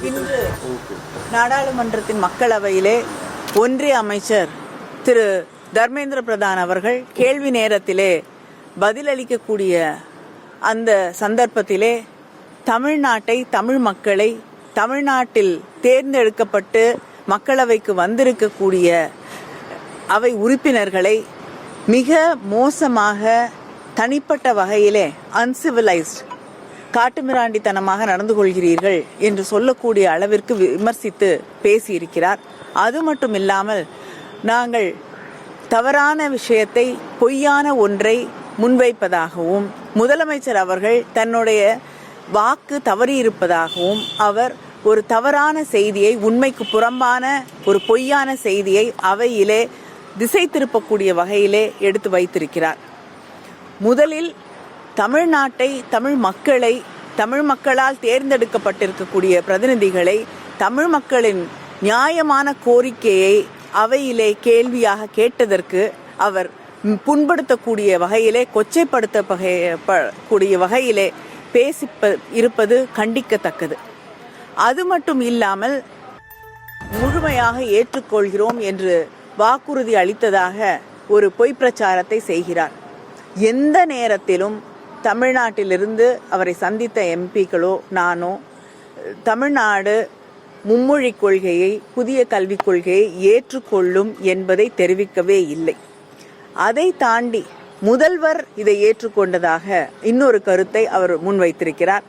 இன்று நாடாளுமன்றத்தின் மக்களவையிலே ஒன்றிய அமைச்சர் திரு தர்மேந்திர பிரதான் அவர்கள் கேள்வி நேரத்திலே பதிலளிக்கக்கூடிய அந்த சந்தர்ப்பத்திலே தமிழ்நாட்டை, தமிழ் மக்களை, தமிழ்நாட்டில் தேர்ந்தெடுக்கப்பட்டு மக்களவைக்கு வந்திருக்கக்கூடிய அவை உறுப்பினர்களை மிக மோசமாக, தனிப்பட்ட வகையிலே அன்சிவிலைஸ்ட், காட்டுமிராண்டித்தனமாக நடந்து கொள்கிறீர்கள் என்று சொல்லக்கூடிய அளவிற்கு விமர்சித்து பேசியிருக்கிறார். அது மட்டும் இல்லாமல், நாங்கள் தவறான விஷயத்தை, பொய்யான ஒன்றை முன்வைப்பதாகவும், முதலமைச்சர் அவர்கள் தன்னுடைய வாக்கு தவறியிருப்பதாகவும், அவர் ஒரு தவறான செய்தியை, உண்மைக்கு புறம்பான ஒரு பொய்யான செய்தியை அவையிலே திசை திருப்பக்கூடிய வகையிலே எடுத்து வைத்திருக்கிறார். முதலில் தமிழ்நாட்டை, தமிழ் மக்களை, தமிழ் மக்களால் தேர்ந்தெடுக்கப்பட்டிருக்கக்கூடிய பிரதிநிதிகளை, தமிழ் மக்களின் நியாயமான கோரிக்கையை அவையிலே கேள்வியாக கேட்டதற்கு அவர் புண்படுத்தக்கூடிய வகையிலே, கொச்சைப்படுத்தக்கூடிய வகையிலே பேசி இருப்பது கண்டிக்கத்தக்கது. அது மட்டும் இல்லாமல், முழுமையாக ஏற்றுக்கொள்கிறோம் என்று வாக்குறுதி அளித்ததாக ஒரு பொய் பிரச்சாரத்தை செய்கிறார். எந்த நேரத்திலும் தமிழ்நாட்டிலிருந்து அவரை சந்தித்த எம்பிக்களோ நானோ தமிழ்நாடு மும்மொழி கொள்கையை, புதிய கல்விக் கொள்கையை ஏற்றுக்கொள்ளும் என்பதை தெரிவிக்கவே இல்லை. அதை தாண்டி முதல்வர் இதை ஏற்றுக்கொண்டதாக இன்னொரு கருத்தை அவர் முன்வைத்திருக்கிறார்.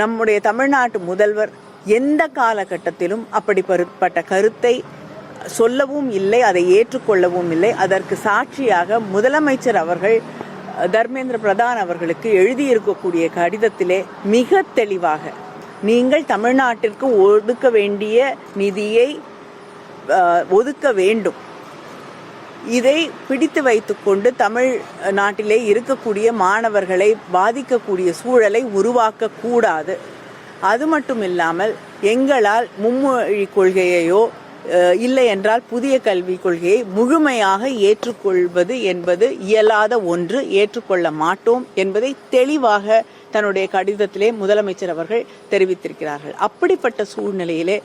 நம்முடைய தமிழ்நாட்டு முதல்வர் எந்த காலகட்டத்திலும் அப்படிப்பட்ட கருத்தை சொல்லவும் இல்லை, அதை ஏற்றுக்கொள்ளவும் இல்லை. அதற்கு சாட்சியாக முதலமைச்சர் அவர்கள் தர்மேந்திர பிரதான் அவர்களுக்கு எழுதியிருக்கக்கூடிய கடிதத்திலே மிக தெளிவாக, நீங்கள் தமிழ்நாட்டிற்கு ஒதுக்க வேண்டிய நிதியை ஒதுக்க வேண்டும், இதை பிடித்து வைத்துக்கொண்டு தமிழ்நாட்டிலே இருக்கக்கூடிய மாணவர்களை பாதிக்கக்கூடிய சூழலை உருவாக்க கூடாது. அது மட்டும் இல்லாமல், எங்களால் மும்மொழி கொள்கையையோ இல்லை என்றால் புதிய கல்விக் கொள்கையை முழுமையாக ஏற்றுக்கொள்வது என்பது இயலாத ஒன்று, ஏற்றுக்கொள்ள மாட்டோம் என்பதை தெளிவாக தன்னுடைய கடிதத்திலே முதலமைச்சர் அவர்கள் தெரிவித்திருக்கிறார்கள். அப்படிப்பட்ட சூழ்நிலையிலே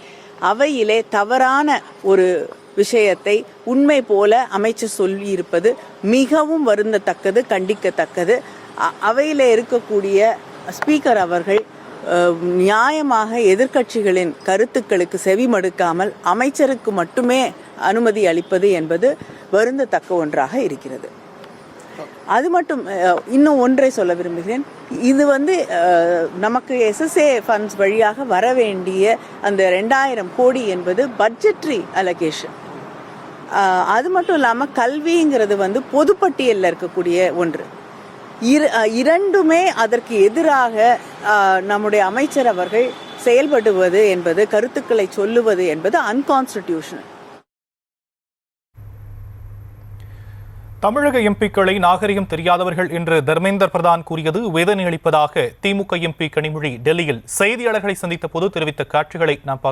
அவையிலே தவறான ஒரு விஷயத்தை உண்மை போல அமைச்சர் சொல்லியிருப்பது மிகவும் வருந்தத்தக்கது, கண்டிக்கத்தக்கது. அவையிலே இருக்கக்கூடிய ஸ்பீக்கர் அவர்கள் நியாயமாக எதிர்க்கட்சிகளின் கருத்துக்களுக்கு செவிமடுக்காமல் அமைச்சருக்கு மட்டுமே அனுமதி அளிப்பது என்பது வருந்தத்தக்க ஒன்றாக இருக்கிறது. அது மட்டும், இன்னும் ஒன்றை சொல்ல விரும்புகிறேன். இது நமக்கு SSA ஃபண்ட்ஸ் வழியாக வர வேண்டிய அந்த 2000 கோடி என்பது பட்ஜெட்ரி அலோகேஷன். அது மட்டும் இல்லாமல், கல்விங்கிறது பொதுப்பட்டியலில் இருக்கக்கூடிய ஒன்று. இரண்டுமே அதற்கு எதிராக நம்முடைய அமைச்சர் அவர்கள் செயல்படுவது என்பது, கருத்துக்களை சொல்லுவது என்பது அன்கான்ஸ்டிடியூஷனல். தமிழக எம்பிக்களை நாகரிகம் தெரியாதவர்கள் என்று தர்மேந்திர பிரதான் கூறியது வேதனை அளிப்பதாக திமுக எம்பி கனிமொழி டெல்லியில் செய்தியாளர்களை சந்தித்த போது தெரிவித்த காட்சிகளை நாம்